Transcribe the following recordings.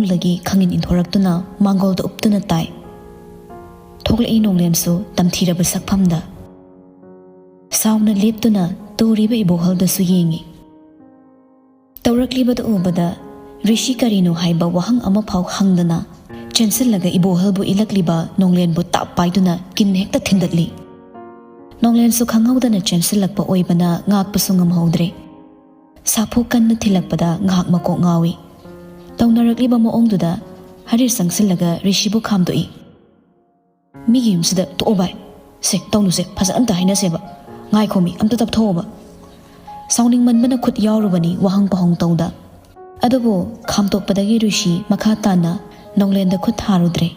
ꯃꯅꯨꯡꯗꯒꯤ ꯈꯪꯏꯟ ꯏꯟꯊꯣꯔꯛꯇꯨꯅ ꯃꯥꯡꯒꯣꯜꯗ ꯎꯞꯇꯨꯅ ꯇꯥꯏ ꯊꯣꯛꯂꯛꯏ ꯅꯣꯡꯂꯦꯟꯁꯨ ꯇꯝꯊꯤꯔꯕ ꯁꯛꯐꯝꯗ ꯁꯥꯎꯅ ꯂꯦꯞꯇꯨꯅ ꯇꯨꯔꯤꯕ ꯏꯕꯣꯍꯜꯗꯁꯨ ꯌꯦꯡꯏ ꯇꯧꯔꯛꯂꯤꯕꯗ ꯎꯕꯗ ꯔꯤꯁꯤ ꯀꯔꯤꯅꯣ ꯍꯥꯏꯕ ꯋꯥꯍꯪ ꯑꯃꯐꯥꯎ ꯍꯪꯗꯅ ꯆꯦꯟꯁꯤꯜꯂꯒ ꯏꯕꯣꯍꯜꯕꯨ ꯏꯜꯂꯛꯂꯤꯕ ꯅꯣꯡꯂꯦꯟꯕꯨ ꯇꯥꯞ ꯄꯥꯏꯗꯨꯅ ꯀꯤꯟ ꯍꯦꯛꯇ ꯊꯤꯟꯗꯠꯂꯤ ꯅꯣꯡꯂꯦꯟꯁꯨ ꯈꯪꯍꯧꯗꯅ ꯆꯦꯟꯁꯤꯜꯂꯛꯄ ꯑꯣꯏꯕꯅ ꯉꯥꯛꯄꯁꯨ ꯉꯝꯍꯧꯗ꯭ꯔꯦ ꯁꯥꯐꯨ ꯀꯟꯅ ꯊꯤꯜꯂꯛꯄꯗ ꯉꯥꯏꯍꯥꯛ ꯃꯀꯣꯛ ꯉꯥꯎꯏ ꯇꯧꯅꯔꯛꯂꯤꯕ ꯃꯑꯣꯡꯗꯨꯗ ꯍꯔꯤꯁ ꯆꯪꯁꯤꯜꯂꯒ ꯔꯤꯁꯤꯕꯨ ꯈꯥꯝꯗꯣꯛꯏ ꯃꯤꯒꯤ ꯌꯨꯝꯁꯤꯗ ꯇꯣꯛꯑꯣ ꯚꯥꯏ ꯁꯦ ꯇꯧꯅꯨꯁꯦ ꯐꯖꯅ ꯑꯝꯇ ꯍꯥꯏꯅꯁꯦꯕ ꯉꯥꯏꯈꯣ ꯃꯤ ꯑꯝꯇ ꯇꯞꯊꯣꯛꯑꯣꯕ ꯁꯥꯎꯅꯤꯡꯃꯟꯕꯅ ꯈꯨꯠ ꯌꯥꯎꯔꯨꯕꯅꯤ ꯋꯥꯍꯪ ꯄꯥꯎꯍꯪ ꯇꯧꯗ ꯑꯗꯨꯕꯨ ꯈꯥꯝꯇꯣꯛꯄꯗꯒꯤ ꯔꯤꯁꯤ ꯃꯈꯥ ꯇꯥꯅ ꯅꯣꯡꯂꯦꯟꯗ ꯈꯨꯠ ꯊꯥꯔꯨꯗ꯭ꯔꯦ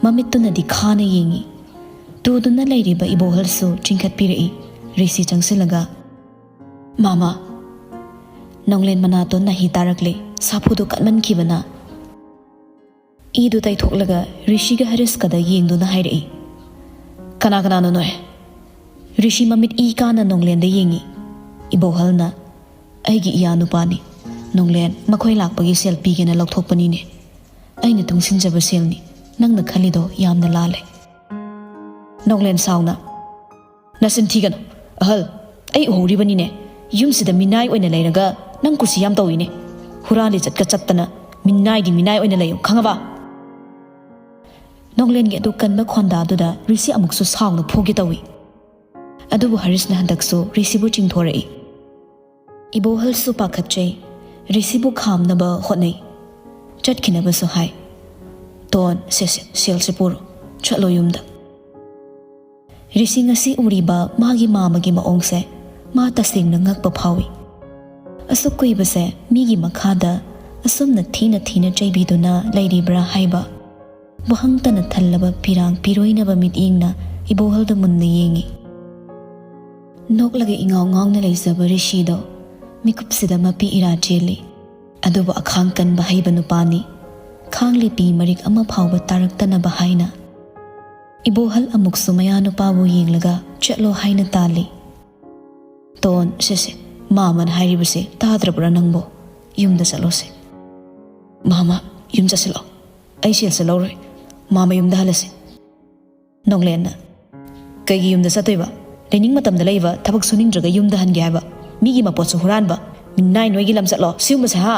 ꯃꯃꯤꯠꯇꯨꯅꯗꯤ ꯈꯥꯅ ꯌꯦꯡꯏ ꯇꯨꯗꯨꯅ ꯂꯩꯔꯤꯕ ꯏꯕꯣꯍꯜꯁꯨ ꯆꯤꯡꯈꯠꯄꯤꯔꯛꯏ ꯔꯤꯁꯤ ꯆꯪꯁꯤꯜꯂꯒ ꯃꯥꯃꯥ ꯅꯣꯡꯂꯦꯟ ꯃꯅꯥꯇꯣꯟ ꯅꯥꯍꯤ ꯇꯥꯔꯛꯂꯦ ꯁꯥꯐꯨꯗꯨ ꯀꯟꯃꯟꯈꯤꯕꯅ ꯏꯗꯨ ꯇꯩꯊꯣꯛꯂꯒ ꯔꯤꯁꯤꯒ ꯍꯔꯤꯁꯀꯗ ꯌꯦꯡꯗꯨꯅ ꯍꯥꯏꯔꯛꯏ ꯀꯅꯥ ꯀꯅꯥꯅꯣ ꯅꯣꯏ ꯔꯤꯁꯤ ꯃꯃꯤꯠ ꯏ ꯀꯥꯅ ꯅꯣꯡꯂꯦꯟꯗ ꯌꯦꯡꯏ ꯏꯕꯣꯍꯜꯅ ꯑꯩꯒꯤ ꯏꯌꯥ ꯅꯨꯄꯥꯅꯤ ꯅꯣꯡꯂꯦꯟ ꯃꯈꯣꯏ ꯂꯥꯛꯄꯒꯤ ꯁꯦꯜ ꯄꯤꯒꯦꯅ ꯂꯧꯊꯣꯛꯄꯅꯤꯅꯦ ꯑꯩꯅ ꯇꯨꯡꯁꯤꯟꯖꯕ ꯁꯦꯜꯅꯤ ꯅꯪꯅ ꯈꯜꯂꯤꯗꯣ ꯌꯥꯝꯅ ꯂꯥꯜꯂꯦ ꯅꯣꯡꯂꯦꯟ ꯁꯥꯎꯅ ꯅꯆꯤꯟ ꯊꯤꯒꯅꯨ ꯑꯍꯜ ꯑꯩ ꯎꯍꯧꯔꯤꯕꯅꯤꯅꯦ ꯌꯨꯝꯁꯤꯗ ꯃꯤꯅꯥꯏ ꯑꯣꯏꯅ ꯂꯩꯔꯒ ꯅꯪ ꯀꯨꯁꯤ ꯌꯥꯝ ꯇꯧꯏꯅꯦ ꯍꯨꯔꯥꯟꯂꯤ ꯆꯠꯀ ꯆꯠꯇꯅ ꯃꯤꯅꯥꯏꯗꯤ ꯃꯤꯅꯥꯏ ꯑꯣꯏꯅ ꯂꯩꯌꯨ ꯈꯪꯉꯕ ꯅꯣꯡꯂꯦꯟꯒꯤ ꯑꯗꯨ ꯀꯟꯕ ꯈꯣꯟꯗꯥꯗꯨꯗ ꯔꯤꯁꯤ ꯑꯃꯨꯛꯁꯨ ꯁꯥꯎꯅ ꯐꯨꯒꯦ ꯇꯧꯏ ꯑꯗꯨꯕꯨ ꯍꯔꯤꯁꯅ ꯍꯟꯗꯛꯁꯨ ꯔꯤꯁꯤꯕꯨ ꯆꯤꯡꯊꯣꯔꯛꯏ ꯏꯕꯣꯍꯜꯁꯨ ꯄꯥꯈꯠꯆꯩ ꯔꯤꯁꯤꯕꯨ ꯈꯥꯝꯅꯕ ꯍꯣꯠꯅꯩ ꯆꯠꯈꯤꯅꯕꯁꯨ ꯍꯥꯏ ꯇꯣꯟ ꯁꯦꯁꯦ ꯁꯦꯜꯁꯦ ꯄꯨꯔꯣ ꯆꯠꯂꯣ ꯌꯨꯝꯗ ꯔꯤꯁꯤ ꯉꯁꯤ ꯎꯔꯤꯕ ꯃꯥꯒꯤ ꯃꯥꯃꯒꯤ ꯃꯑꯣꯡꯁꯦ ꯃꯥ ꯇꯁꯦꯡꯅ ꯉꯛꯄ ꯐꯥꯎꯏ ꯑꯁꯨꯛ ꯀꯨꯏꯕꯁꯦ ꯃꯤꯒꯤ ꯃꯈꯥꯗ ꯑꯁꯨꯝꯅ ꯊꯤꯅ ꯊꯤꯅ ꯆꯩꯕꯤꯗꯨꯅ ꯂꯩꯔꯤꯕ꯭ꯔꯥ ꯍꯥꯏꯕ ꯋꯥꯍꯪꯇꯅ ꯊꯜꯂꯕ ꯄꯤꯔꯥꯡ ꯄꯤꯔꯣꯏꯅꯕ ꯃꯤꯠꯌꯦꯡꯅ ꯏꯕꯣꯍꯜꯗ ꯃꯨꯟꯅ ꯌꯦꯡꯏ ꯅꯣꯛꯂꯒ ꯏꯉꯥꯎ ꯉꯥꯎꯅ ꯂꯩꯖꯕ ꯔꯤꯁꯤꯗꯣ ꯃꯤꯀꯨꯞꯁꯤꯗ ꯃꯄꯤ ꯏꯔꯥ ꯆꯦꯜꯂꯤ ꯑꯗꯨꯕꯨ ꯑꯈꯥꯡ ꯀꯟꯕ ꯍꯩꯕ ꯅꯨꯄꯥꯅꯤ ꯈꯥꯡꯂꯤ ꯄꯤ ꯃꯔꯤꯛ ꯑꯃ ꯐꯥꯎꯕ ꯇꯥꯔꯛꯇꯅꯕ ꯍꯥꯏꯅ ꯏꯕꯣꯍꯜ ꯑꯃꯨꯛꯁꯨ ꯃꯌꯥ ꯅꯨꯄꯥꯕꯨ ꯌꯦꯡꯂꯒ ꯆꯠꯂꯣ ꯍꯥꯏꯅ ꯇꯥꯜꯂꯤ ꯇꯣꯟ ꯁꯦꯁꯦ ꯃꯥꯃꯅ ꯍꯥꯏꯔꯤꯕꯁꯦ ꯇꯥꯗ꯭ꯔꯕ꯭ꯔꯥ ꯅꯪꯕꯣ ꯌꯨꯝꯗ ꯆꯠꯂꯣꯁꯦ ꯃꯥꯃ ꯌꯨꯝ ꯆꯠꯁꯤꯜꯂꯣ ꯑꯩ ꯁꯦꯜꯁꯦ ꯂꯧꯔꯣꯏ ꯃꯥꯃ ꯌꯨꯝꯗ ꯍꯜꯂꯁꯤ ꯅꯣꯡꯂꯦꯟꯅ ꯀꯩꯒꯤ ꯌꯨꯝꯗ ꯆꯠꯇꯣꯏꯕ ꯂꯩꯅꯤꯡ ꯃꯇꯝꯗ ꯂꯩꯕ ꯊꯕꯛ ꯁꯨꯅꯤꯡꯗ꯭ꯔꯒ ꯌꯨꯝꯗ ꯍꯟꯒꯦ ꯍꯥꯏꯕ ꯃꯤꯒꯤ ꯃꯄꯣꯠꯁꯨ ꯍꯨꯔꯥꯟꯕ ꯃꯤꯅꯥꯏ ꯅꯣꯏꯒꯤ ꯂꯝ ꯆꯠꯂꯣ ꯁꯤꯒꯨꯝꯕꯁꯦ ꯍꯥ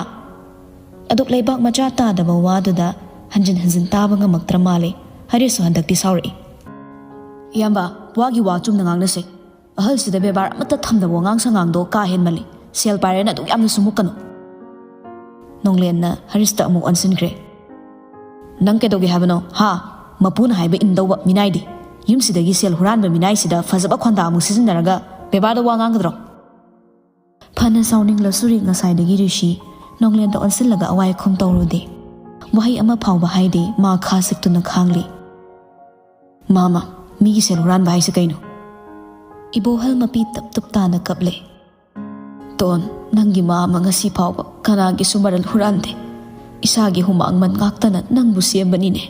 ꯑꯗꯨꯛ ꯂꯩꯕꯥꯛ ꯃꯆꯥ ꯇꯥꯗꯕ ꯋꯥꯗꯨꯗ ꯍꯟꯖꯤꯟ ꯍꯟꯖꯤꯟ ꯇꯥꯕ ꯉꯝꯃꯛꯇ꯭ꯔ ꯃꯥꯜꯂꯤ ꯍꯔꯤꯁꯁꯨ ꯍꯟꯗꯛꯇꯤ ꯁꯥꯎꯔꯛꯏ ꯏꯌꯥꯝꯕ ꯋꯥꯒꯤ ꯋꯥ ꯆꯨꯝꯅ ꯉꯥꯡꯅꯁꯦ ꯑꯍꯜꯁꯤꯗ ꯕꯦꯕꯥꯔ ꯑꯃꯠꯇ ꯊꯝꯗꯕ ꯋꯥꯉꯥꯡ ꯁꯉꯥꯡꯗꯣ ꯀꯥ ꯍꯦꯟꯃꯜꯂꯤ ꯁꯦꯜ ꯄꯥꯏꯔꯦꯅ ꯑꯗꯨꯛ ꯌꯥꯝꯅꯁꯨ ꯃꯨꯛꯀꯅꯨ ꯅꯣꯡꯂꯦꯟꯅ ꯍꯔꯤꯁꯇ ꯑꯃꯨꯛ ꯑꯣꯟꯁꯤꯟꯈ꯭ꯔꯦ ꯅꯪ ꯀꯩꯗꯧꯒꯦ ꯍꯥꯏꯕꯅꯣ ꯍꯥ ꯃꯄꯨꯅ ꯍꯥꯏꯕ ꯏꯟꯗꯧꯕ ꯃꯤꯅꯥꯏꯗꯤ ꯌꯨꯝꯁꯤꯗꯒꯤ ꯁꯦꯜ ꯍꯨꯔꯥꯟꯕ ꯃꯤꯅꯥꯏꯁꯤꯗ ꯐꯖꯕ ꯈꯣꯟꯗꯥ ꯑꯃꯨꯛ ꯁꯤꯖꯤꯟꯅꯔꯒ ꯕꯦꯕꯥꯔꯗ ꯋꯥ ꯉꯥꯡꯒꯗ꯭ꯔꯣ ꯐꯅ ꯁꯥꯎꯅꯤꯡꯂꯁꯨ ꯉꯁꯥꯏꯗꯒꯤ ꯔꯤꯁꯤ ꯅꯣꯡꯂꯦꯟꯗ ꯑꯣꯟꯁꯤꯜꯂꯒ ꯑꯋꯥꯏꯈꯨꯝ ꯇꯧꯔꯨꯗꯦ ꯋꯥꯍꯩ ꯑꯃ ꯐꯥꯎꯕ ꯍꯥꯏꯗꯦ ꯃꯥ ꯈꯥ ꯁꯤꯛꯇꯨꯅ ꯈꯥꯡꯂꯤ ꯃꯥꯃ ꯃꯤꯒꯤ ꯁꯦꯜ ꯍꯨꯔꯥꯟꯕ ꯍꯥꯏꯁꯦ ꯀꯩꯅꯣ ꯏꯕꯣꯍꯜ ꯃꯄꯤ ꯇꯞ ꯇꯞ ꯇꯥꯅ ꯀꯞꯂꯦ ꯇꯣꯟ ꯅꯪꯒꯤ ꯃꯥꯃ ꯉꯁꯤ ꯐꯥꯎꯕ ꯀꯅꯥꯒꯤꯁꯨ ꯃꯔꯜ ꯍꯨꯔꯥꯟꯗꯦ ꯏꯁꯥꯒꯤ ꯍꯨꯃꯥꯡꯃꯟ ꯉꯥꯛꯇꯅ ꯅꯪꯕꯨ ꯁꯦꯝꯕꯅꯤꯅꯦ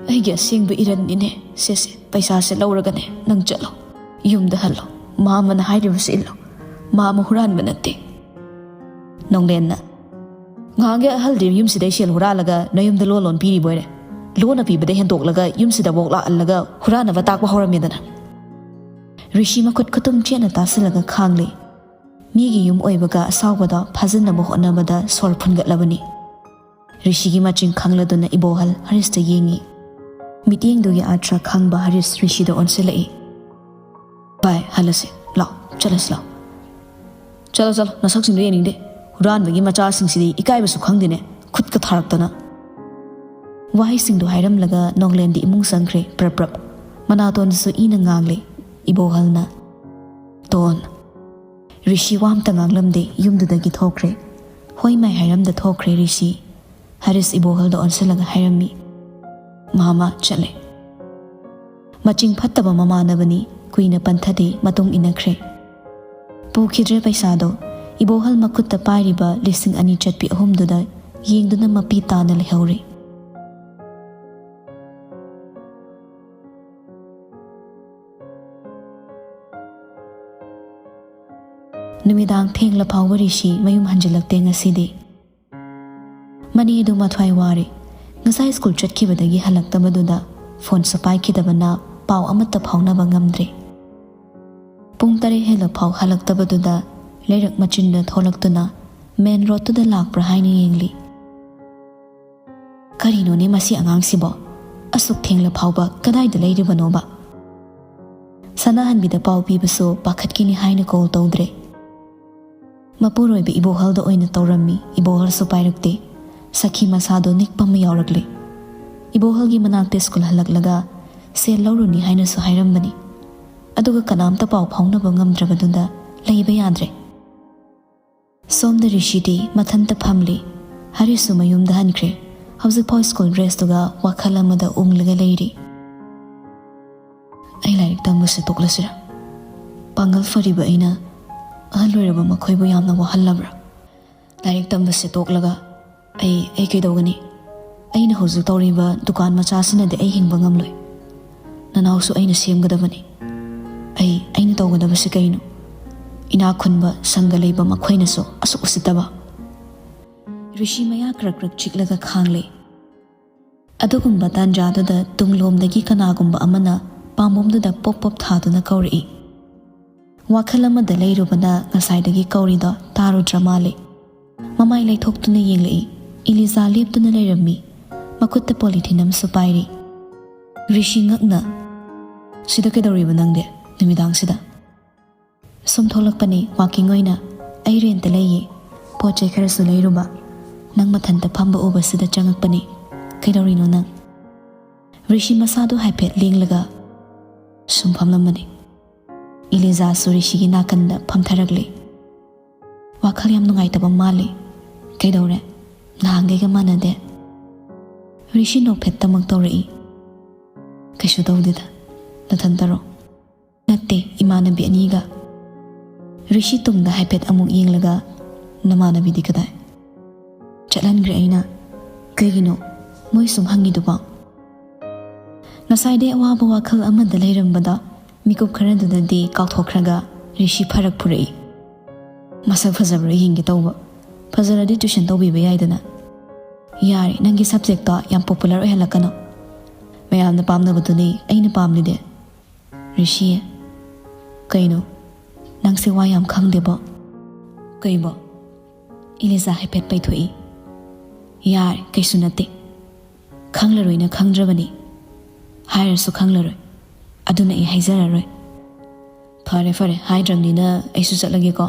ꯑꯩꯒꯤ ꯑꯁꯦꯡꯕ ꯏꯔꯟꯅꯤꯅꯦ ꯁꯦꯁꯦ ꯄꯩꯁꯥꯁꯦ ꯂꯧꯔꯒꯅꯦ ꯅꯪ ꯆꯠꯂꯣ ꯌꯨꯝꯗ ꯍꯜꯂꯣ ꯃꯥꯃꯅ ꯍꯥꯏꯔꯤꯕꯁꯤ ꯏꯜꯂꯣ ꯃꯥꯃ ꯍꯨꯔꯥꯟꯕ ꯅꯠꯇꯦ ꯅꯣꯡꯂꯦꯟꯅ ꯉꯍꯥꯡꯒꯤ ꯑꯍꯜꯗꯤ ꯌꯨꯝꯁꯤꯗꯩ ꯁꯦꯜ ꯍꯨꯔꯥꯜꯂꯒ ꯅꯌꯨꯝꯗ ꯂꯣꯟ ꯂꯣꯟ ꯄꯤꯔꯤꯕꯣꯏꯔꯦ ꯂꯣꯟꯅ ꯄꯤꯕꯗ ꯍꯦꯟꯗꯣꯛꯂꯒ ꯌꯨꯝꯁꯤꯗꯐꯥꯎ ꯂꯥꯛꯍꯜꯂꯒ ꯍꯨꯔꯥꯟꯅꯕ ꯇꯥꯛꯄ ꯍꯧꯔꯝꯃꯦꯗꯅ ꯔꯤꯁꯤ ꯃꯈꯨꯠ ꯈꯨꯇꯨꯝ ꯆꯦꯠꯅ ꯇꯥꯁꯤꯜꯂꯒ ꯈꯥꯡꯂꯤ ꯃꯤꯒꯤ ꯌꯨꯝ ꯑꯣꯏꯕꯒ ꯑꯁꯥꯎꯕꯗ ꯐꯥꯖꯤꯟꯅꯕ ꯍꯣꯠꯅꯕꯗ ꯁꯣꯔ ꯐꯨꯟꯒꯠꯂꯕꯅꯤ ꯔꯤꯁꯤꯒꯤ ꯃꯆꯤꯡ ꯈꯪꯂꯗꯨꯅ ꯏꯕꯣꯍꯜ ꯍꯔꯤꯁꯇ ꯌꯦꯡꯏ ꯃꯤꯠꯌꯦꯡꯗꯨꯒꯤ ꯑꯥꯔꯊ꯭ꯔ ꯈꯪꯕ ꯍꯔꯤꯁ ꯔꯤꯁꯤꯗ ꯑꯣꯟꯁꯤꯜꯂꯛꯏ ꯚꯥꯏ ꯍꯜꯂꯁꯤ ꯂꯥꯎ ꯆꯠꯂꯁꯤ ꯂꯥꯎ ꯆꯠꯂꯣ ꯆꯠꯂꯣ ꯅꯁꯛꯁꯤꯡꯗꯣ ꯌꯦꯡꯅꯤꯡꯗꯦ ꯍꯨꯔꯥꯟꯕꯒꯤ ꯃꯆꯥꯁꯤꯡꯁꯤꯗꯤ ꯏꯀꯥꯏꯕꯁꯨ ꯈꯪꯗꯦꯅꯦ ꯈꯨꯠꯀ ꯊꯥꯔꯛꯇꯅ ꯋꯥꯍꯩꯁꯤꯡꯗꯨ ꯍꯥꯏꯔꯝꯂꯒ ꯅꯣꯡꯂꯦꯟꯗꯤ ꯏꯃꯨꯡ ꯆꯪꯈ꯭ꯔꯦ ꯄ꯭ꯔꯞ ꯄ꯭ꯔꯞ ꯃꯅꯥꯇꯣꯟꯗꯁꯨ ꯏꯅ ꯉꯥꯡꯂꯤ ꯏꯕꯣꯍꯜꯅ ꯇꯣꯟ ꯔꯤꯁꯤ ꯋꯥꯝꯇ ꯉꯥꯡꯂꯝꯗꯦ ꯌꯨꯝꯗꯨꯗꯒꯤ ꯊꯣꯛꯈ꯭ꯔꯦ ꯍꯣꯏ ꯃꯥꯏ ꯍꯥꯏꯔꯝꯗ ꯊꯣꯛꯈ꯭ꯔꯦ ꯔꯤꯁꯤ ꯍꯔꯤꯁ ꯏꯕꯣꯍꯜꯗ ꯑꯣꯟꯁꯤꯜꯂꯒ ꯍꯥꯏꯔꯝꯃꯤ ꯃꯥꯃ ꯆꯠꯂꯦ ꯃꯆꯤꯡ ꯐꯠꯇꯕ ꯃꯃꯥꯟꯅꯕꯅꯤ ꯀꯨꯏꯅ ꯄꯟꯊꯗꯦ ꯃꯇꯨꯡ ꯏꯟꯅꯈ꯭ꯔꯦ ꯄꯨꯈꯤꯗ꯭ꯔꯦ ꯄꯩꯁꯥꯗꯣ ꯏꯕꯣꯍꯜ ꯃꯈꯨꯠꯇ ꯄꯥꯏꯔꯤꯕ 2,000 ꯆꯠꯄꯤ ꯑꯍꯨꯝꯗꯨꯗ ꯌꯦꯡꯗꯨꯅ ꯃꯄꯤ ꯇꯥꯅ ꯂꯩꯍꯧꯔꯤ ꯅꯨꯃꯤꯗꯥꯡ ꯊꯦꯡꯂ ꯐꯥꯎꯕ ꯔꯤꯁꯤ ꯃꯌꯨꯝ ꯍꯟꯖꯤꯜꯂꯛꯇꯦ ꯉꯁꯤꯗꯤ mani du mathwai wari ngasai school chatkibadagi halaktabaduna phone sapai kidabana pau amata phaunaba ngamdre pung tare hela phau halaktabaduna leirak machinda tholaktuna main road to the lakpra haini yengli karino ne masi angang sibo asuk thengla phauba kadai da leiribano ba sanahan bida pau pibaso pakhatkini haina call tawdre mapuroi be ibohal da oina tawrammi ibohal so pairakte sakhi masado nikpam yawrakle ibohal gi manakte school halaklaga se lawruni haina so hairambani aduga kanamta pau phauna bangamdrabadunda leiba yadre somda rishidi mathanta phamli harisu mayumda hankre hauzik pau school dress tuga wakhala mada unglaga leiri ai lairik tamuse toklasira pangal fariba aina ahaloraba makhoibu yamna wahallabra lairik tambase toklaga ai kaidogani aina hauzik tawriba dukan macha sinade ai hingba ngamloi nanausu aina semgadabani aina tawgadabase kaino ina khunba sangaleiba makhoinaso asuk usitaba rishi maya krak krak chiklaga khangle adugumba tanjada da tunglomdagi kanagumba amana pamomduda pop pop thaduna kauri wakhalama da leirubana ngasaidagi kaurida taru dramale mamai leithoktuna yenglei iliza leptuna leirami makutta polythinam supairi rishi ngakna sida kedoriba nangde nimidang sida som tholakpani walking oina ai rent leye poche kharasu leiruba nang mathanta phamba uba sida changakpani kaidorino nang rishi masado haipet linglaga sum phamlamani iliza surishigi nakanda phamtharakle wakhal yam nungai taba male kaidore nahange ga manade rishi no phettamak tawri kaishu dawdida nathantaro natte imanabi aniga rishi tungda haipet amuk yenglaga namanabi dikadai chatlanggre aina kaigino moi sum hangi duba nasaide awaba wakhal amada leirambada mikup kharadudadi kauthokraga rishi pharak phurai masak phajabra yingi tawba phajaradi tuition tawbiba yaidana yari nangi subject ta yam popular ohelakano mayamna pamnabaduni aina pamlide rishi kaino nangse wa yam khangdeba kaiba iliza haipet paithoi yar kaisunate khanglaroina khangdrabani hairasu khanglaroi aduna I haizararoi fare haidramnina aisu chatlage ko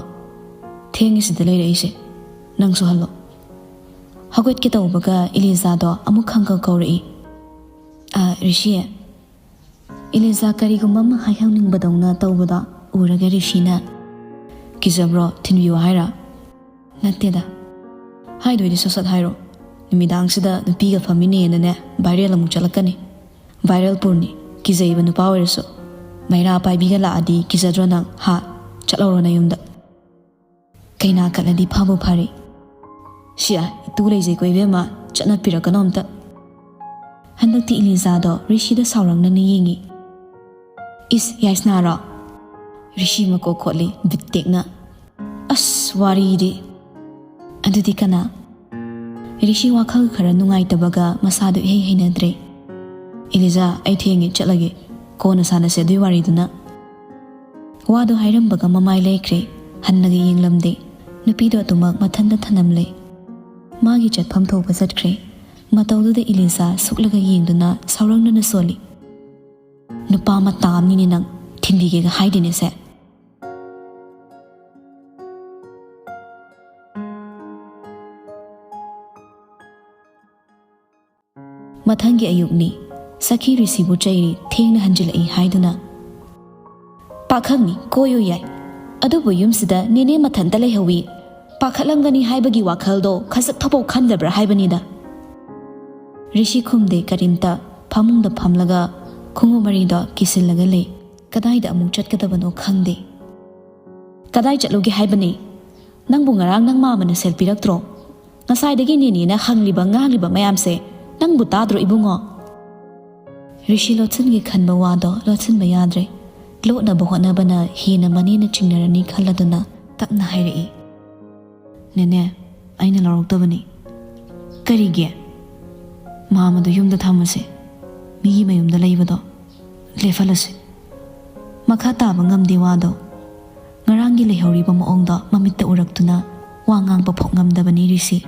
thengisida leire ise nangsu hallo hagot ke tawbaga iliza do amuk khangka kauri rishi iliza karigumma ma haihangning badawna tawbada uraga rishina kizabro thinbiwa haira nateda haidoi sosat hairo nimidang sida nupiga famine nane viral amuk chalakani viral purni kizaiba nupa oiraso maira paibiga laadi kizadro nang ha chalawro na yumda kaina kaladi phabu phari sia itu leije koibema chana pirakanomta handakti iliza do rishi da saurang na yingi is yaisnara rishi mako kholi bittekna as wari di adudi kana rishi wakhal khara nungai tabaga masadu heinadre iliza ai thengi chatlage kona sana se dui wari duna wado hairambaga mamai leikre hannagi yenglamde nupido tumak mathanda thanamle magi chatpham thoba chatkre matawduda iliza suklaga yengduna saurangna soli nupa ma tamni ni nang thinbige ga haidine se mathangi ayukni sakhi risibu chairi thengna hanjilai haiduna pakhangni koyo yai adubu yumsida nene mathanta lehawi pakhalangani haibagi wakhaldo khasak thapau khandabra haibanida rishi khumde karimta phamungda phamlaga khungu marida kisillaga le kadaida amuk chatkadabano khangde kadai chatloge haibani nangbu ngarang nang mamana selpiraktro nasaidagi nene na hangliba ngangliba mayamse nangbu tadro ibungo rishi lotsangi khanba wado lotsanba yadre lotna bohona bana hina manina chingnarani khalladuna takna hairi nene aina laroktabani ꯀꯔꯤꯒꯤ ꯃꯥꯃꯗꯣ ꯌꯨꯝꯗ ꯊꯝꯃꯁꯦ ꯃꯤꯒꯤ ꯃꯌꯨꯝꯗ ꯂꯩꯕꯗꯣ ꯂꯦꯞꯍꯜꯂꯁꯤ ꯃꯈꯥ ꯇꯥꯕ ꯉꯝꯗꯦ ꯋꯥꯗꯣ ꯉꯔꯥꯡꯒꯤ ꯂꯩꯍꯧꯔꯤꯕ ꯃꯑꯣꯡꯗ ꯃꯃꯤꯠꯇ ꯎꯔꯛꯇꯨꯅ ꯋꯥ ꯉꯥꯡꯕ ꯐꯥꯎ ꯉꯝꯗꯕꯅꯤ ꯔꯤꯁꯤ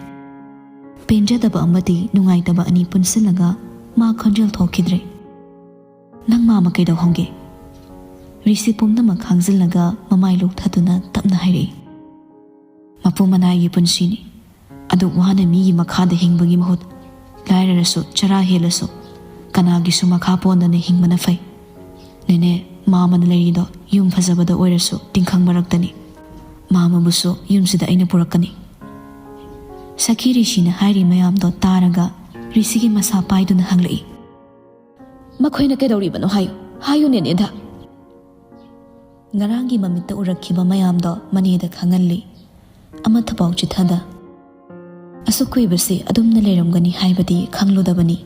ꯄꯦꯟꯖꯗꯕ ꯑꯃꯗꯤ ꯅꯨꯡꯉꯥꯏꯇꯕ ꯑꯅꯤ ꯄꯨꯟꯁꯤꯜꯂꯒ ꯃꯥ ꯈꯣꯟꯖꯦꯜ ꯊꯣꯛꯈꯤꯗ꯭ꯔꯦ ꯅꯪ ꯃꯥꯃ ꯀꯩꯗꯧꯍꯧꯒꯦ ꯔꯤꯁꯤ ꯄꯨꯝꯅꯃꯛ ꯈꯥꯡꯖꯤꯜꯂꯒ ꯃꯃꯥꯏ ꯂꯣꯛꯊꯗꯨꯅ ꯇꯞꯅ ꯍꯥꯏꯔꯛꯏ ꯃꯄꯨ ꯃꯅꯥꯏꯒꯤ ꯄꯨꯟꯁꯤꯅꯤ ꯑꯗꯨ ꯋꯥꯅ ꯃꯤꯒꯤ ꯃꯈꯥꯗ ꯍꯤꯡꯕꯒꯤ ꯃꯍꯨꯠ ꯂꯥꯏꯔꯔꯁꯨ ꯆꯔꯥ ꯍꯦꯜꯂꯁꯨ ꯀꯅꯥꯒꯤꯁꯨ ꯃꯈꯥ ꯄꯣꯟꯗꯅ ꯍꯤꯡꯕꯅ ꯐꯩ ꯅꯦꯅꯦ ꯃꯥꯃꯅ ꯂꯩꯔꯤꯗꯣ ꯌꯨꯝ ꯐꯖꯕꯗ ꯑꯣꯏꯔꯁꯨ ꯇꯤꯡꯈꯪ ꯃꯔꯛꯇꯅꯤ ꯃꯥꯃꯕꯨꯁꯨ ꯌꯨꯝꯁꯤꯗ ꯑꯩꯅ ꯄꯨꯔꯛꯀꯅꯤ ꯁꯈꯤ ꯔꯤꯁꯤꯅ ꯍꯥꯏꯔꯤ ꯃꯌꯥꯝꯗꯣ ꯇꯥꯔꯒ ꯔꯤꯁꯤꯒꯤ ꯃꯁꯥ ꯄꯥꯏꯗꯨꯅ ꯍꯪꯂꯛꯏ ꯃꯈꯣꯏꯅ ꯀꯩꯗꯧꯔꯤꯕꯅꯣ ꯍꯥꯏꯌꯨ ꯅꯦꯅꯦꯗ ꯉꯔꯥꯡꯒꯤ ꯃꯃꯤꯠꯇ ꯎꯔꯛꯈꯤꯕ ꯃꯌꯥꯝꯗꯣ ꯃꯅꯦꯗ ꯈꯪꯍꯜꯂꯤ ꯑꯃꯠꯇꯐꯥꯎ ꯆꯤꯊꯗ ꯑꯁꯨꯛ ꯀꯨꯏꯕꯁꯤ ꯑꯗꯨꯝꯅ ꯂꯩꯔꯝꯒꯅꯤ ꯍꯥꯏꯕꯗꯤ ꯈꯪꯂꯨꯗꯕꯅꯤ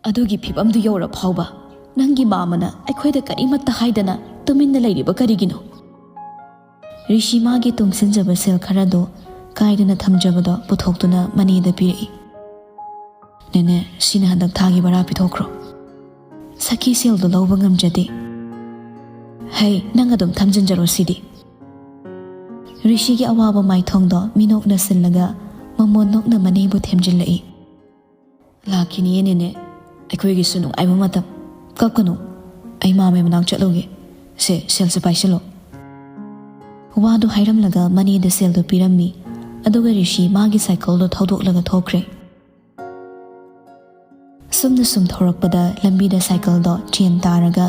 ꯑꯗꯨꯒꯤ ꯐꯤꯕꯝꯗꯨ ꯌꯧꯔ ꯐꯥꯎꯕ ꯅꯪꯒꯤ ꯃꯥꯃꯅ ꯑꯩꯈꯣꯏꯗ ꯀꯔꯤꯃꯠꯇ ꯍꯥꯏꯗꯅ ꯇꯨꯃꯤꯟꯅ ꯂꯩꯔꯤꯕ ꯀꯔꯤꯒꯤꯅꯣ ꯔꯤꯁꯤ ꯃꯥꯒꯤ ꯇꯨꯡꯁꯤꯟꯖꯕ ꯁꯦꯜ ꯈꯔꯗꯣ ꯀꯥꯏꯗꯅ ꯊꯝꯖꯕꯗꯣ ꯄꯨꯊꯣꯛꯇꯨꯅ ꯃꯅꯦꯗ ꯄꯤꯔꯛꯏ ꯅꯦꯅꯦ ꯁꯤꯅ ꯍꯟꯗꯛ ꯊꯥꯒꯤ ꯕꯔꯥ ꯄꯤꯊꯣꯛꯈ꯭ꯔꯣ ꯁꯈꯤ ꯁꯦꯜꯗꯣ ꯂꯧꯕ ꯉꯝꯖꯗꯦ ꯍꯩ ꯅꯪ ꯑꯗꯨꯝ ꯊꯝꯖꯤꯟꯖꯔꯣ ꯁꯤꯗꯤ ꯔꯤꯁꯤꯒꯤ ꯑꯋꯥꯕ ꯃꯥꯏꯊꯣꯡꯗꯣ ꯃꯤꯅꯣꯛꯅ ꯁꯤꯜꯂꯒ ꯃꯃꯣꯟ ꯅꯣꯛꯅ ꯃꯅꯦꯕꯨ ꯊꯦꯝꯖꯤꯜꯂꯛꯏ ꯂꯥꯛꯈꯤꯅꯤꯌꯦ ꯅꯦꯅꯦ ꯑꯩꯈꯣꯏꯒꯤꯁꯨ ꯅꯨꯡꯉꯥꯏꯕ ꯃꯇꯝ ꯀꯞꯀꯅꯨ ꯑꯩ ꯃꯥꯃꯩ ꯃꯅꯥꯛ ꯆꯠꯂꯨꯒꯦ ꯁꯦꯜꯁꯦ ꯄꯥꯏꯁꯤꯜꯂꯣ ꯋꯥꯗꯨ ꯍꯥꯏꯔꯝꯂꯒ ꯃꯅꯦꯗ ꯁꯦꯜꯗꯣ ꯄꯤꯔꯝꯃꯤ ꯑꯗꯨꯒ ꯔꯤꯁꯤ ꯃꯥꯒꯤ ꯁꯥꯏꯀꯜꯗꯣ ꯊꯧꯗꯣꯛꯂꯒ ꯊꯣꯛꯈ꯭ꯔꯦ ꯁꯨꯝꯅ ꯁꯨꯝ ꯊꯧꯔꯛꯄꯗ ꯂꯝꯕꯤꯗ ꯁꯥꯏꯀꯜꯗꯣ ꯆꯦꯟ ꯇꯥꯔꯒ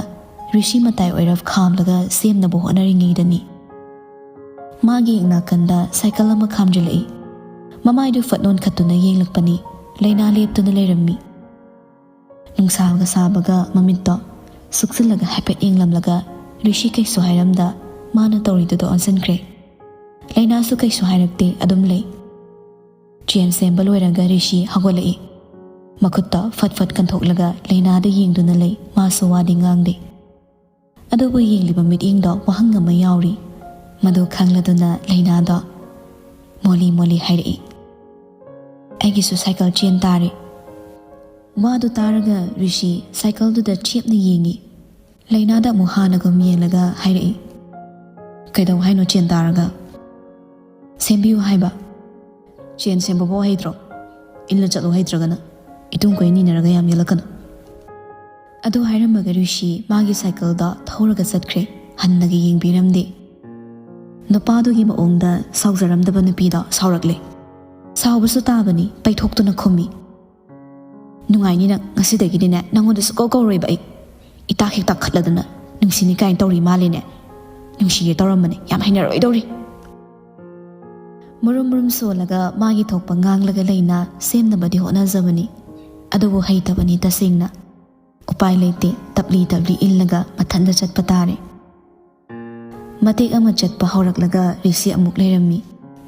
ꯔꯤꯁꯤ ꯃꯇꯥꯏ ꯑꯣꯏꯔꯞ ꯈꯥꯝꯂꯒ ꯁꯦꯝꯅꯕ ꯍꯣꯠꯅꯔꯤꯉꯩꯗꯅꯤ ꯃꯥꯒꯤ ꯅꯥꯀꯟꯗ ꯁꯥꯏꯀꯜ ꯑꯃ ꯈꯥꯝꯖꯤꯜꯂꯛꯏ ꯃꯃꯥꯏꯗꯨ ꯐꯠꯅꯣꯟ ꯈꯠꯇꯨꯅ ꯌꯦꯡꯂꯛꯄꯅꯤ ꯂꯩꯅꯥ ꯂꯦꯞꯇꯨꯅ ꯂꯩꯔꯝꯃꯤ ꯅꯨꯡꯁꯥꯒ ꯁꯥꯕꯒ ꯃꯃꯤꯠꯇꯣ ꯁꯨꯛꯆꯤꯜꯂꯒ ꯍꯥꯏꯐꯦꯠ ꯌꯦꯡꯂꯝꯂꯒ ꯔꯤꯁꯤ ꯀꯩꯁꯨ ꯍꯥꯏꯔꯝꯗ ꯃꯥꯅ ꯇꯧꯔꯤꯗꯨꯗꯣ ꯑꯣꯟꯁꯤꯟꯈ꯭ꯔꯦ ꯂꯩꯅꯥꯁꯨ ꯀꯩꯁꯨ ꯍꯥꯏꯔꯛꯇꯦ ꯑꯗꯨꯝ ꯂꯩ ꯆꯦꯟ ꯁꯦꯝꯕ ꯂꯣꯏꯔꯒ ꯔꯤꯁꯤ ꯍꯧꯒꯠꯂꯛꯏ ꯃꯈꯨꯠꯇ ꯐꯠ ꯐꯠ ꯀꯟꯊꯣꯛꯂꯒ ꯂꯩꯅꯥꯗ ꯌꯦꯡꯗꯨꯅ ꯂꯩ ꯃꯥꯁꯨ ꯋꯥꯗꯤ ꯉꯥꯡꯗꯦ ꯑꯗꯨꯕꯨ ꯌꯦꯡꯂꯤꯕ ꯃꯤꯠꯌꯦꯡꯗꯣ ꯋꯥꯍꯪ ꯑꯃ ꯌꯥꯎꯔꯤ ꯃꯗꯨ ꯈꯪꯂꯗꯨꯅ ꯂꯩꯅꯥꯗꯣ ꯃꯣꯂꯤ ꯃꯣꯂꯤ ꯍꯥꯏꯔꯛꯏ ꯑꯩꯒꯤꯁꯨ ꯁꯥꯏꯀꯜ ꯆꯦꯟ ꯇꯥꯔꯦ ꯋꯥꯗꯨ ꯇꯥꯔꯒ ꯔꯤꯁꯤ ꯁꯥꯏꯀꯜꯗꯨꯗ ꯆꯦꯞꯅ ꯌꯦꯡꯉꯤ ꯂꯩꯅꯥꯗ ꯑꯃꯨꯛ ꯍꯥꯟꯅꯒꯨꯝ ꯌꯦꯡꯂꯒ ꯍꯥꯏꯔꯛꯏ ꯀꯩꯗꯧ ꯍꯥꯏꯅꯣ ꯆꯦꯟ ꯇꯥꯔꯒ ꯁꯦꯝꯕꯤꯌꯨ ꯍꯥꯏꯕ ꯆꯦꯟ ꯁꯦꯝꯕꯐꯥꯎ ꯍꯩꯇ꯭ꯔꯣ ꯏꯜꯂ ꯆꯠꯂꯣ ꯍꯩꯇ꯭ꯔꯒꯅ ꯏꯇꯨꯡ ꯀꯣꯏ ꯅꯤꯅꯔꯒ ꯌꯥꯝ ꯌꯦꯜꯂꯛꯀꯅꯨ ꯑꯗꯨ ꯍꯥꯏꯔꯝꯃꯒ ꯔꯤꯁꯤ ꯃꯥꯒꯤ ꯁꯥꯏꯀꯜꯗ ꯊꯧꯔꯒ ꯆꯠꯈ꯭ꯔꯦ ꯍꯟꯅꯒ ꯌꯦꯡꯕꯤꯔꯝꯗꯦ ꯅꯨꯄꯥꯗꯨꯒꯤ ꯃꯑꯣꯡꯗ ꯁꯥꯎꯖꯔꯝꯗꯕ ꯅꯨꯄꯤꯗꯣ ꯁꯥꯎꯔꯛꯂꯦ ꯁꯥꯎꯕꯁꯨ ꯇꯥꯕꯅꯤ ꯄꯩꯊꯣꯛꯇꯨꯅ ꯈꯨꯝꯃꯤ ꯅꯨꯡꯉꯥꯏꯅꯤ ꯅꯪ ꯉꯁꯤꯗꯒꯤꯗꯤꯅꯦ ꯅꯪꯉꯣꯟꯗ ꯁꯨꯀꯧ ꯀꯧꯔꯣꯏꯕ ꯑꯩ ꯏꯇꯥꯛ ꯍꯦꯛ ꯇꯥꯛꯈꯠꯂꯗꯅ ꯅꯨꯡꯁꯤꯅꯤ ꯀꯥꯏꯅ ꯇꯧꯔꯤ ꯃꯥꯜꯂꯦꯅꯦ ꯅꯨꯡꯁꯤꯒꯦ ꯇꯧꯔꯝꯕꯅꯦ ꯌꯥꯝ ꯍꯩꯅꯔꯣꯏꯗꯧꯔꯤ ꯃꯨꯔꯨꯝ ꯃꯨꯔꯨꯝ ꯁꯣꯜꯂꯒ マギꯊꯣꯛꯄ ꯉꯥꯡꯂꯒ ꯂꯩꯅ ꯁꯦꯝꯅꯕꯗꯤ ꯍꯣꯠꯅꯖꯕꯅꯤ ꯑꯗꯨꯕꯨ ꯍꯩꯇꯕꯅꯤ ꯇꯁꯦꯡꯅ ꯎꯄꯥꯏ ꯂꯩꯇꯦ ꯇꯞꯂꯤ ꯇꯞꯂꯤ ꯏꯜꯂꯒ ꯃꯊꯟꯗ ꯆꯠꯄ ꯇꯥꯔꯦ ꯃꯇꯦꯛ ꯑꯃ ꯆꯠꯄ ꯍꯧꯔꯛꯂꯒ ꯔꯤꯁꯤ ꯑꯃꯨꯛ ꯂꯩꯔꯝꯃꯤ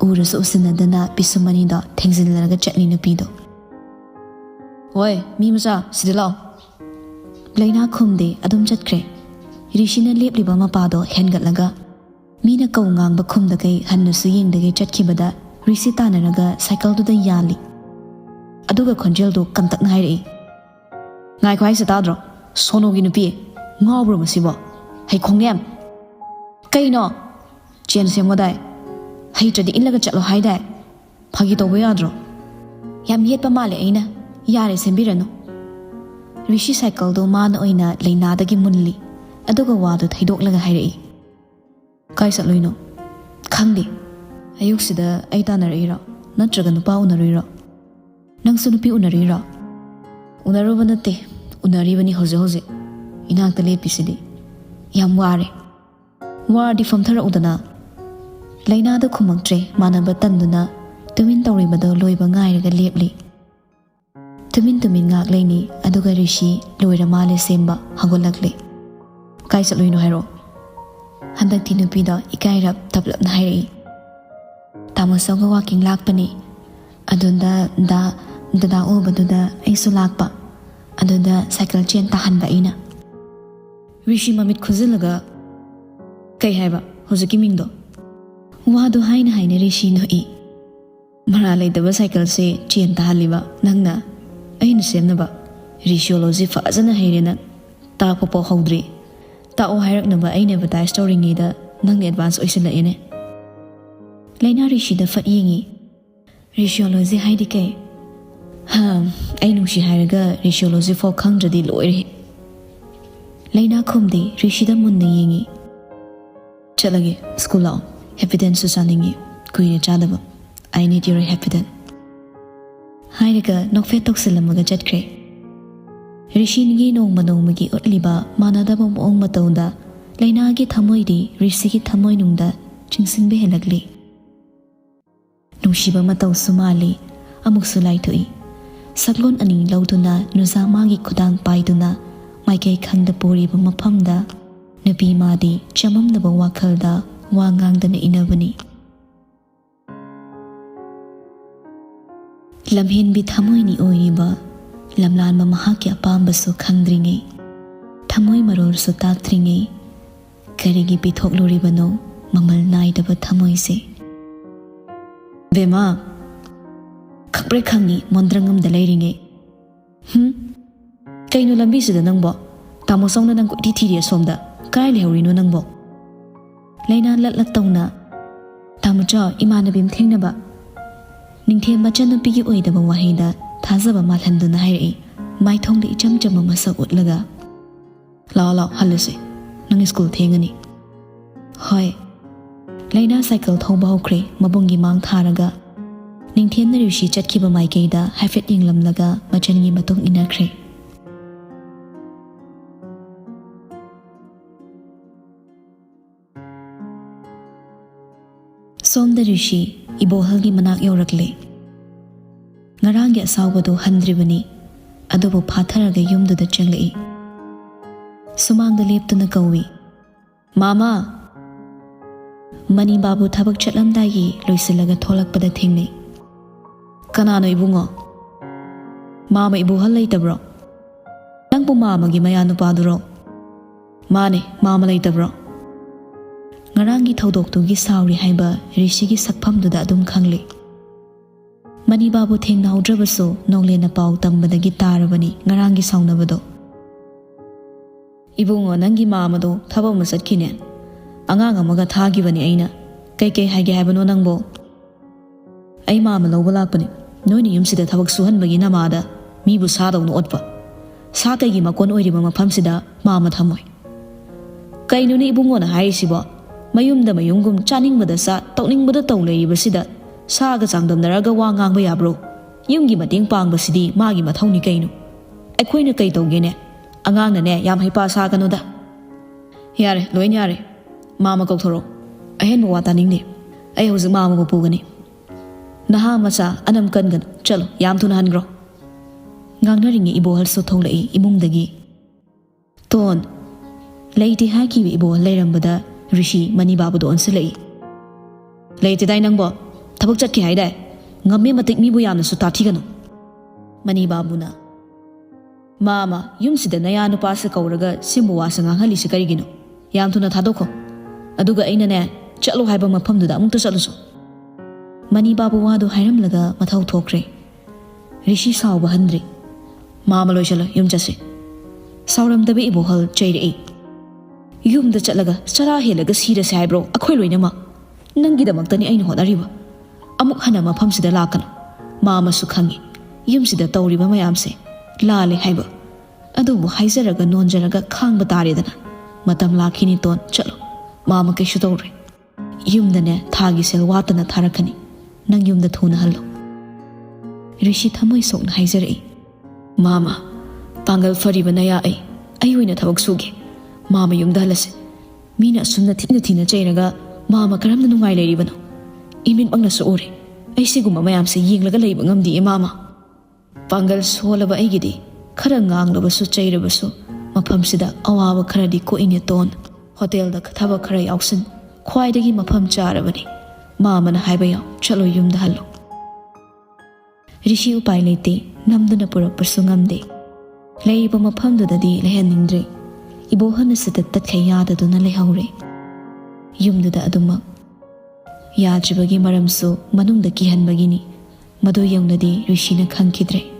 ꯎꯔꯁꯨ ꯎꯁꯤꯟꯅꯗꯅ ꯄꯤꯁꯨꯝ ꯑꯅꯤꯗꯣ ꯊꯦꯡꯖꯤꯜꯂꯒ ꯆꯠꯂꯤ ꯅꯨꯄꯤꯗꯣ ꯍꯣꯏ ꯃꯤ ꯃꯆꯥ ꯁꯤꯗ ꯂꯥꯛꯑꯣ ꯂꯩꯅꯥ ꯈꯨꯝꯗꯦ ꯑꯗꯨꯝ ꯆꯠꯈ꯭ꯔꯦ ꯔꯤꯁꯤꯅ ꯂꯦꯞꯂꯤꯕ ꯃꯄꯥꯗꯣ ꯍꯦꯟꯒꯠꯂꯒ ꯃꯤꯅ ꯀꯧ ꯉꯥꯡꯕ ꯈꯨꯝꯗꯒꯩ ꯍꯟꯅꯁꯨ ꯌꯦꯡꯗꯒꯩ ꯆꯠꯈꯤꯕꯗ ꯔꯤꯁꯤ ꯇꯥꯟꯅꯔꯒ ꯁꯥꯏꯀꯜꯗꯨꯗ ꯌꯥꯜꯂꯤ ꯑꯗꯨꯒ ꯈꯣꯟꯖꯦꯜꯗꯣ ꯀꯟꯇꯛꯅ ꯍꯥꯏꯔꯛꯏ ꯉꯥꯏꯈꯣ ꯍꯥꯏꯁꯦ ꯇꯥꯗ꯭ꯔꯣ ꯁꯣꯅꯣꯒꯤ ꯅꯨꯄꯤ ꯉꯥꯎꯕ꯭ꯔꯣ ꯃꯁꯤꯕꯣ ꯍꯩꯈꯣꯡꯅꯦꯝ ꯀꯩꯅꯣ ꯆꯦꯟ ꯁꯦꯝꯃꯣꯗꯥꯏ ꯍꯩꯇ꯭ꯔꯗꯤ ꯏꯜꯂꯒ ꯆꯠꯂꯣ ꯍꯥꯏꯗꯥꯏ ꯐꯥꯒꯤ ꯇꯧꯕ ꯌꯥꯗ꯭ꯔꯣ ꯌꯥꯝ ꯌꯦꯠꯄ ꯃꯥꯜꯂꯦ ꯑꯩꯅ ꯌꯥꯔꯦ ꯁꯦꯝꯕꯤꯔꯅꯨ ꯔꯤꯁꯤ ꯁꯥꯏꯀꯜꯗꯣ ꯃꯥꯅ ꯑꯣꯏꯅ ꯂꯩꯅꯥꯗꯒꯤ ꯃꯨꯜꯂꯤ ꯑꯗꯨꯒ ꯋꯥꯗꯣ ꯊꯩꯗꯣꯛꯂꯒ ꯍꯥꯏꯔꯛꯏ ꯀꯥꯏ ꯆꯠꯂꯣꯏꯅꯣ ꯈꯪꯗꯦ ꯑꯌꯨꯛꯁꯤꯗ ꯑꯩ ꯇꯥꯟꯅꯔꯛꯏꯔꯣ ꯅꯠꯇ꯭ꯔꯒ ꯅꯨꯄꯥ ꯎꯅꯔꯨꯏꯔꯣ ꯅꯪꯁꯨ ꯅꯨꯄꯤ ꯎꯅꯔꯨꯏꯔꯣ ꯎꯅꯔꯨꯕ ꯅꯠꯇꯦ ꯎꯅꯔꯤꯕꯅꯤ ꯍꯧꯖꯤꯛ ꯏꯅꯥꯛꯇ ꯂꯦꯞꯄꯤꯁꯤꯗꯤ ꯌꯥꯝ ꯋꯥꯔꯦ ꯋꯥꯔꯗꯤ ꯐꯝꯊꯔꯛꯎꯗꯅ ꯂꯩꯅꯥꯗ ꯈꯨꯝꯃꯛꯇ꯭ꯔꯦ ꯃꯥꯟꯅꯕ ꯇꯟꯗꯨꯅ ꯇꯨꯃꯤꯟ ꯇꯧꯔꯤꯕꯗꯣ ꯂꯣꯏꯕ ꯉꯥꯏꯔꯒ ꯂꯦꯞꯂꯤ ꯇꯨꯃꯤꯟ ꯇꯨꯃꯤꯟ ꯉꯥꯛ ꯂꯩꯅꯤ ꯑꯗꯨꯒ ꯔꯤꯁꯤ ꯂꯣꯏꯔ ꯃꯥꯜꯂꯦ ꯁꯦꯝꯕ ꯍꯧꯒꯠꯂꯛꯂꯦ ꯀꯥꯏ ꯆꯠꯂꯣꯏꯅꯣ ꯍꯥꯏꯔꯛꯑꯣ ꯍꯟꯗꯛꯇꯤ ꯅꯨꯄꯤꯗꯣ ꯏꯀꯥꯏꯔꯞ ꯇꯞꯂꯞꯅ ꯍꯥꯏꯔꯛꯏ ꯇꯥꯃꯣꯆꯧꯒ ꯋꯥꯀꯤꯡ ꯂꯥꯛꯄꯅꯤ ꯑꯗꯨꯗ ꯗꯗꯥ ꯎꯕꯗꯨꯗ ꯑꯩꯁꯨ ꯂꯥꯛꯄ ꯑꯗꯨꯗ ꯁꯥꯏꯀꯜ ꯆꯦꯟ ꯇꯥꯍꯟꯕ ꯑꯩꯅ ꯔꯤꯁꯤ ꯃꯃꯤꯠ ꯈꯨꯖꯤꯜꯂꯒ ꯀꯩ ꯍꯥꯏꯕ ꯍꯧꯖꯤꯛꯀꯤ ꯃꯤꯡꯗꯣ ꯋꯥꯗꯣ ꯍꯥꯏꯅ ꯔꯤꯁꯤ ꯅꯣꯛꯏ ꯃꯔꯥ ꯂꯩꯇꯕ ꯁꯥꯏꯀꯜꯁꯦ ꯆꯦꯟ ꯇꯥꯍꯜꯂꯤꯕ ꯅꯪꯅ ꯑꯩꯅ ꯁꯦꯝꯅꯕ ꯔꯤꯁꯤꯌꯣꯂꯣꯖꯤ ꯐꯖꯅ ꯍꯩꯔꯦ ꯅꯪ ꯇꯥꯛꯄ ꯄꯥꯎ ꯍꯧꯗ꯭ꯔꯤ ꯇꯥꯛꯑꯣ ꯍꯥꯏꯔꯛꯅꯕ ꯑꯩꯅ ꯑꯦꯗꯚꯔꯇꯥꯏꯁ ꯇꯧꯔꯤꯉꯩꯗ ꯅꯪꯅ ꯑꯦꯗꯚꯥꯟꯁ ꯑꯣꯏꯁꯤꯜꯂꯛꯑꯦꯅꯦ ꯂꯩꯅꯥ ꯔꯤꯁꯤꯗ ꯐꯠ ꯌꯦꯡꯉꯤ ꯔꯤꯁꯤꯌꯣꯂꯣꯖꯤ ꯍꯥꯏꯗꯤ ꯀꯩ ꯑꯩ ꯅꯨꯡꯁꯤ ꯍꯥꯏꯔꯒ ꯔꯤꯁꯤꯌꯣꯂꯣꯖꯤ ꯐꯥꯎ ꯈꯪꯗ꯭ꯔꯗꯤ ꯂꯣꯏꯔꯦ ꯂꯩꯅꯥ ꯈꯨꯝꯗꯤ ꯔꯤꯁꯤꯗ ꯃꯨꯟꯅ ꯌꯦꯡꯉꯤ ꯆꯠꯂꯒꯦ ꯁ꯭ꯀꯨꯜ ꯂꯥꯛꯑꯣ ꯍꯦꯄꯤꯗꯦꯟꯁꯨ ꯆꯥꯅꯤꯡꯉꯤ ꯀꯨꯏꯔꯦ ꯆꯥꯗꯕ I need your happydent ꯍꯥꯏꯔꯒ ꯅꯣꯛꯐꯦꯠ ꯇꯧꯁꯤꯜꯂꯝꯃꯒ ꯆꯠꯈ꯭ꯔꯦ ꯔꯤꯁꯤꯒꯤ ꯅꯣꯡꯃ ꯅꯣꯡꯃꯒꯤ ꯎꯠꯂꯤꯕ ꯃꯥꯟꯅꯗꯕ ꯃꯑꯣꯡ ꯃꯇꯧꯗ ꯂꯩꯅꯥꯒꯤ ꯊꯃꯣꯏꯗꯤ ꯔꯤꯁꯤꯒꯤ ꯊꯃꯣꯏꯅꯨꯡꯗ ꯆꯤꯡꯁꯤꯟꯕ ꯍꯦꯜꯂꯛꯂꯤ ꯅꯨꯡꯁꯤꯕ ꯃꯇꯧꯁꯨ ꯃꯥꯜꯂꯤ ꯑꯃꯨꯛꯁꯨ ꯂꯥꯏꯊꯣꯛꯏ ꯁꯛꯂꯣꯟ ꯑꯅꯤ ꯂꯧꯗꯨꯅ ꯅꯨꯖꯥ ꯃꯥꯒꯤ ꯈꯨꯗꯥꯡ ꯄꯥꯏꯗꯨꯅ ꯃꯥꯏꯀꯩ ꯈꯪꯗ ꯄꯨꯔꯤꯕ ꯃꯐꯝꯗ ꯅꯨꯄꯤ ꯃꯥꯗꯤ ꯆꯃꯝꯅꯕ ꯋꯥꯈꯜꯗ ꯋꯥ ꯉꯥꯡꯗꯅ ꯏꯅꯕꯅꯤ ꯂꯝꯍꯦꯟꯕꯤ ꯊꯃꯣꯏꯅꯤ ꯑꯣꯏꯔꯤꯕ ꯂꯝꯂꯥꯟꯕ ꯃꯍꯥꯛꯀꯤ ꯑꯄꯥꯝꯕꯁꯨ ꯈꯪꯗ꯭ꯔꯤꯉꯩ ꯊꯃꯣꯏ ꯃꯔꯣꯜꯁꯨ ꯇꯥꯛꯇ꯭ꯔꯤꯉꯩ ꯀꯔꯤꯒꯤ ꯄꯤꯊꯣꯛꯂꯨꯔꯤꯕꯅꯣ ꯃꯃꯜ ꯅꯥꯏꯗꯕ ꯊꯃꯣꯏꯁꯦ ꯕꯦꯃꯥ ꯈꯪꯄ꯭ꯔꯦ ꯈꯪꯉꯤ ꯃꯣꯟꯗ꯭ꯔꯪ ꯑꯃꯗ ꯂꯩꯔꯤꯉꯩ ꯀꯩꯅꯣ ꯂꯝꯕꯤꯁꯤꯗ ꯅꯪꯕꯣ ꯇꯥꯃꯣ ꯆꯧꯅ ꯅꯪ ꯀꯣꯏꯊꯤ ꯊꯤꯔꯤ ꯑꯁꯣꯝꯗ ꯀꯥꯏ ꯂꯩꯍꯧꯔꯤꯅꯣ ꯅꯪꯕꯣ ꯂꯩꯅꯥ ꯂꯠꯂꯛ ꯇꯧꯅ ꯇꯥꯃꯣꯆꯥ ꯏꯃꯥꯟꯅꯕꯤ ꯑꯃ ꯊꯦꯡꯅꯕ ꯅꯤꯡꯊꯦꯝ ꯃꯆꯟꯅꯨꯄꯤꯒꯤ ꯑꯣꯏꯗꯕ ꯋꯥꯍꯩꯗ ꯊꯥꯖꯕ ꯃꯥꯜꯍꯟꯗꯨꯅ ꯍꯥꯏꯔꯛꯏ ꯃꯥꯏꯊꯣꯡꯗ ꯏꯆꯝ ꯆꯝꯕ ꯃꯁꯛ ꯎꯠꯂꯒ ꯂꯥꯛꯑꯣ ꯂꯥꯛꯑꯣ ꯍꯜꯂꯁꯤ ꯅꯪ ꯁ꯭ꯀꯨꯜ ꯊꯦꯡꯉꯅꯤ ꯍꯣꯏ ꯂꯩꯅꯥ ꯁꯥꯏꯀꯜ ꯊꯧꯕ ꯍꯧꯈ꯭ꯔꯦ ꯃꯕꯨꯡꯒꯤ ꯃꯥꯡ ꯊꯥꯔꯒ ꯅꯤꯡꯊꯦꯝꯅ ꯔꯤꯁꯤ ꯆꯠꯈꯤꯕ ꯃꯥꯏꯀꯩꯗ ꯍꯥꯏꯐꯦꯠ ꯌꯦꯡꯂꯝꯂꯒ ꯃꯆꯟꯒꯤ ꯃꯇꯨꯡ ꯏꯟꯅꯈ꯭ꯔꯦ ꯁꯣꯝꯗ ꯔꯤꯁꯤ ꯏꯕꯣꯍꯜꯒꯤ ꯃꯅꯥꯛ ꯌꯧꯔꯛꯂꯦ ꯉꯔꯥꯡꯒꯤ ꯑꯁꯥꯎꯕꯗꯨ ꯍꯟꯗ꯭ꯔꯤꯕꯅꯤ ꯑꯗꯨꯕꯨ ꯐꯥꯊꯔꯒ ꯌꯨꯝꯗꯨꯗ ꯆꯪꯂꯛꯏ ꯁꯨꯃꯥꯡꯗ ꯂꯦꯞꯇꯨꯅ ꯀꯧꯏ ꯃꯥꯃꯥ ꯃꯅꯤꯕꯥꯕꯨ ꯊꯕꯛ ꯆꯠꯂꯝꯗꯥꯏꯒꯤ ꯂꯣꯏꯁꯤꯜꯂꯒ ꯊꯣꯛꯂꯛꯄꯗ ꯊꯦꯡꯅꯩ ꯀꯅꯥꯅꯣ ꯏꯕꯨꯡꯉꯣ ꯃꯥꯃ ꯏꯕꯣꯍꯜ ꯂꯩꯇꯕ꯭ꯔꯣ ꯅꯪꯕꯨ ꯃꯥꯃꯒꯤ ꯃꯌꯥ ꯅꯨꯄꯥꯗꯨꯔꯣ ꯃꯥꯅꯦ ꯃꯥꯃ ꯂꯩꯇꯕ꯭ꯔꯣ ꯉꯔꯥꯡꯒꯤ ꯊꯧꯗꯣꯛꯇꯨꯒꯤ ꯁꯥꯎꯔꯤ ꯍꯥꯏꯕ ꯔꯤꯁꯤꯒꯤ ꯁꯛꯐꯝꯗꯨꯗ ꯑꯗꯨꯝ ꯈꯪꯂꯤ ꯃꯅꯤꯕꯥꯕꯨ ꯊꯦꯡꯅꯍꯧꯗ꯭ꯔꯕꯁꯨ ꯅꯣꯡꯂꯦꯟꯅ ꯄꯥꯎ ꯇꯝꯕꯗꯒꯤ ꯇꯥꯔꯕꯅꯤ ꯉꯔꯥꯡꯒꯤ ꯁꯥꯎꯅꯕꯗꯣ ꯏꯕꯨꯡꯉꯣ ꯅꯪꯒꯤ ꯃꯥꯃꯗꯣ ꯊꯕꯛ ꯑꯃ ꯆꯠꯈꯤꯅꯦ ꯑꯉꯥꯡ ꯑꯃꯒ ꯊꯥꯈꯤꯕꯅꯤ ꯑꯩꯅ ꯀꯩꯀꯩ ꯍꯥꯏꯒꯦ ꯍꯥꯏꯕꯅꯣ ꯅꯪꯕꯣ ꯑꯩ ꯃꯥꯃ ꯂꯧꯕ ꯂꯥꯛꯄꯅꯤ ꯅꯣꯏꯅ ꯌꯨꯝꯁꯤꯗ ꯊꯕꯛ ꯁꯨꯍꯟꯕꯒꯤ ꯅꯃꯥꯗ ꯃꯤꯕꯨ ꯁꯥꯗꯧꯅ ꯑꯣꯠꯄ ꯁꯥ ꯀꯩꯒꯤ ꯃꯀꯣꯟ ꯑꯣꯏꯔꯤꯕ ꯃꯐꯝꯁꯤꯗ ꯃꯥꯃ ꯊꯝꯃꯣꯏ ꯀꯩꯅꯣꯅꯦ ꯏꯕꯨꯡꯉꯣꯅ ꯍꯥꯏꯔꯤꯁꯤꯕꯣ ꯃꯌꯨꯝꯗ ꯃꯌꯨꯝꯒꯨꯝ ꯆꯥꯅꯤꯡꯕꯗ ꯆꯥ ꯇꯧꯅꯤꯡꯕꯗ ꯇꯧ ꯂꯩꯔꯤꯕꯁꯤꯗ ꯁꯥꯒ ꯆꯥꯡꯗꯝꯅꯔꯒ ꯋꯥ ꯉꯥꯡꯕ ꯌꯥꯕ꯭ꯔꯣ ꯌꯨꯝꯒꯤ ꯃꯇꯦꯡ ꯄꯥꯡꯕꯁꯤꯗꯤ ꯃꯥꯒꯤ ꯃꯊꯧꯅꯤ ꯀꯩꯅꯣ ꯑꯩꯈꯣꯏꯅ ꯀꯩ ꯇꯧꯒꯦꯅꯦ ꯑꯉꯥꯡꯅꯅꯦ ꯌꯥꯝ ꯍꯩꯄꯥ ꯁꯥꯒꯅꯨꯗ ꯌꯥꯔꯦ ꯂꯣꯏꯅ ꯌꯥꯔꯦ ꯃꯥꯃ ꯀꯧꯊꯣꯔꯛꯑꯣ ꯑꯍꯦꯟꯕ ꯋꯥ ꯇꯥꯅꯤꯡꯗꯦ ꯑꯩ ꯍꯧꯖꯤꯛ ꯃꯥꯃꯕꯨ ꯄꯨꯒꯅꯤ ꯅꯍꯥ ꯃꯆꯥ ꯑꯅꯝ ꯀꯟꯒꯅꯨ ꯆꯠꯂꯣ ꯌꯥꯝ ꯊꯨꯅ ꯍꯟꯈ꯭ꯔꯣ ꯉꯥꯡꯅꯔꯤꯉꯩ ꯏꯕꯣꯍꯜꯁꯨ ꯊꯣꯛꯂꯛꯏ ꯏꯃꯨꯡꯗꯒꯤ ꯇꯣꯟ ꯂꯩꯇꯦ ꯍꯥꯏꯈꯤꯕ ꯏꯕꯣꯍꯜ ꯂꯩꯔꯝꯕꯗ ꯔꯤꯁꯤ ꯃꯅꯤꯕꯥꯕꯨꯗ ꯑꯣꯟꯁꯤꯜꯂꯛꯏ ꯂꯩꯇꯦꯗꯥꯏ ꯅꯪꯕꯣ ꯊꯕꯛ ꯆꯠꯈꯤ ꯍꯥꯏꯗꯥꯏ ꯉꯝꯃꯤ ꯃꯇꯤꯛ ꯃꯤꯕꯨ ꯌꯥꯝꯅꯁꯨ ꯇꯥꯊꯤꯒꯅꯨ ꯃꯅꯤꯕꯥꯕꯨꯅ ꯃꯥꯃ ꯌꯨꯝꯁꯤꯗ ꯅꯌꯥ ꯅꯨꯄꯥꯁꯦ ꯀꯧꯔꯒ ꯁꯤꯕꯨ ꯋꯥꯁꯦ ꯉꯥꯡꯍꯜꯂꯤꯁꯤ ꯀꯔꯤꯒꯤꯅꯣ ꯌꯥꯝ ꯊꯨꯅ ꯊꯥꯗꯣꯛꯈꯣ ꯑꯗꯨꯒ ꯑꯩꯅꯅꯦ ꯆꯠꯂꯣ ꯍꯥꯏꯕ ꯃꯐꯝꯗꯨꯗ ꯑꯃꯨꯛꯇ ꯆꯠꯂꯨꯁꯨ ꯃꯅꯤꯕꯥꯕꯨ ꯋꯥꯗꯨ ꯍꯥꯏꯔꯝꯂꯒ ꯃꯊꯧ ꯊꯣꯛꯈ꯭ꯔꯦ ꯔꯤꯁꯤ ꯁꯥꯎꯕ ꯍꯟꯗ꯭ꯔꯤ ꯃꯥꯃ ꯂꯣꯏꯁꯤꯜꯂꯣ ꯌꯨꯝ ꯆꯠꯁꯤ ꯁꯥꯎꯔꯝꯗꯕ ꯏꯕꯣꯍꯜ ꯆꯩꯔꯛꯏ ꯌꯨꯝꯗ ꯆꯠꯂꯒ ꯆꯔꯥ ꯍꯦꯜꯂꯒ ꯁꯤꯔꯁꯦ ꯍꯥꯏꯕ꯭ꯔꯣ ꯑꯩꯈꯣꯏ ꯂꯣꯏꯅꯃꯛ ꯅꯪꯒꯤꯗꯃꯛꯇꯅꯤ ꯑꯩꯅ ꯍꯣꯠꯅꯔꯤꯕ ꯑꯃꯨꯛ ꯍꯟꯅ ꯃꯐꯝꯁꯤꯗ ꯂꯥꯛꯀꯅꯨ ꯃꯥꯃꯁꯨ ꯈꯪꯉꯤ ꯌꯨꯝꯁꯤꯗ ꯇꯧꯔꯤꯕ ꯃꯌꯥꯝꯁꯦ ꯂꯥꯜꯂꯦ ꯍꯥꯏꯕ ꯑꯗꯨꯕꯨ ꯍꯥꯏꯖꯔꯒ ꯅꯣꯟꯖꯔꯒ ꯈꯥꯡꯕ ꯇꯥꯔꯦꯗꯅ ꯃꯇꯝ ꯂꯥꯛꯈꯤꯅꯤ ꯇꯣꯟ ꯆꯠꯂꯣ ꯃꯥꯃ ꯀꯩꯁꯨ ꯇꯧꯔꯣꯏ ꯌꯨꯝꯗꯅꯦ ꯊꯥꯒꯤ ꯁꯦꯜ ꯋꯥꯠꯇꯅ ꯊꯥꯔꯛꯀꯅꯤ ꯅꯪ ꯌꯨꯝꯗ ꯊꯨꯅ ꯍꯜꯂꯣ ꯔꯤꯁꯤ ꯊꯃꯣꯏ ꯁꯣꯛꯅ ꯍꯥꯏꯖꯔꯛꯏ ꯃꯥꯃ ꯄꯥꯡꯒꯜ ꯐꯔꯤꯕ ꯅꯌꯥ ꯑꯩ ꯑꯣꯏꯅ ꯊꯕꯛ ꯁꯨꯒꯦ ꯃꯥꯃ ꯌꯨꯝꯗ ꯍꯜꯂꯁꯤ ꯃꯤꯅ ꯑꯁꯨꯝꯅ ꯊꯤꯅ ꯊꯤꯅ ꯆꯩꯔꯒ ꯃꯥꯃ ꯀꯔꯝꯅ ꯅꯨꯡꯉꯥꯏ ꯂꯩꯔꯤꯕꯅꯣ ꯏꯃꯤꯠꯃꯛꯅꯁꯨ ꯎꯔꯦ ꯑꯩ ꯁꯤꯒꯨꯝꯕ ꯃꯌꯥꯝꯁꯦ ꯌꯦꯡꯂꯒ ꯂꯩꯕ ꯉꯝꯗꯦ ꯃꯥꯃ ꯄꯥꯡꯒꯜ ꯁꯣꯜꯂꯕ ꯑꯩꯒꯤꯗꯤ ꯈꯔ ꯉꯥꯡꯂꯕꯁꯨ ꯆꯩꯔꯕꯁꯨ ꯃꯐꯝꯁꯤꯗ ꯑꯋꯥꯕ ꯈꯔꯗꯤ ꯀꯣꯛꯏꯅꯦ ꯇꯣꯟ ꯍꯣꯇꯦꯜꯗ ꯊꯕꯛ ꯈꯔ ꯌꯥꯎꯁꯤꯟ ꯈ꯭ꯋꯥꯏꯗꯒꯤ ꯃꯐꯝ ꯆꯥꯔꯕꯅꯤ ꯃꯥꯃꯅ ꯍꯥꯏꯕ ꯌꯥꯎ ꯆꯠꯂꯣ ꯌꯨꯝꯗ ꯍꯜꯂꯣ ꯔꯤꯁꯤ ꯎꯄꯥꯏ ꯂꯩꯇꯦ ꯅꯝꯗꯨꯅ ꯄꯨꯔꯛꯄꯁꯨ ꯉꯝꯗꯦ ꯂꯩꯔꯤꯕ ꯃꯐꯝꯗꯨꯗꯗꯤ ꯂꯩꯍꯟꯅꯤꯡꯗ꯭ꯔꯦ ꯏꯕꯣꯍꯜꯅ ꯁꯤꯗ ꯇꯠꯈꯩ ꯌꯥꯗꯗꯨꯅ ꯂꯩꯍꯧꯔꯦ ꯌꯨꯝꯗꯨꯗ ꯑꯗꯨꯃꯛ ꯌꯥꯗ꯭ꯔꯤꯕꯒꯤ ꯃꯔꯝꯁꯨ ꯃꯅꯨꯡꯗ ꯀꯤꯍꯟꯕꯒꯤꯅꯤ ꯃꯗꯨ ꯌꯧꯅꯗꯤ ꯔꯤꯁꯤꯅ ꯈꯪꯈꯤꯗ꯭ꯔꯦ꯫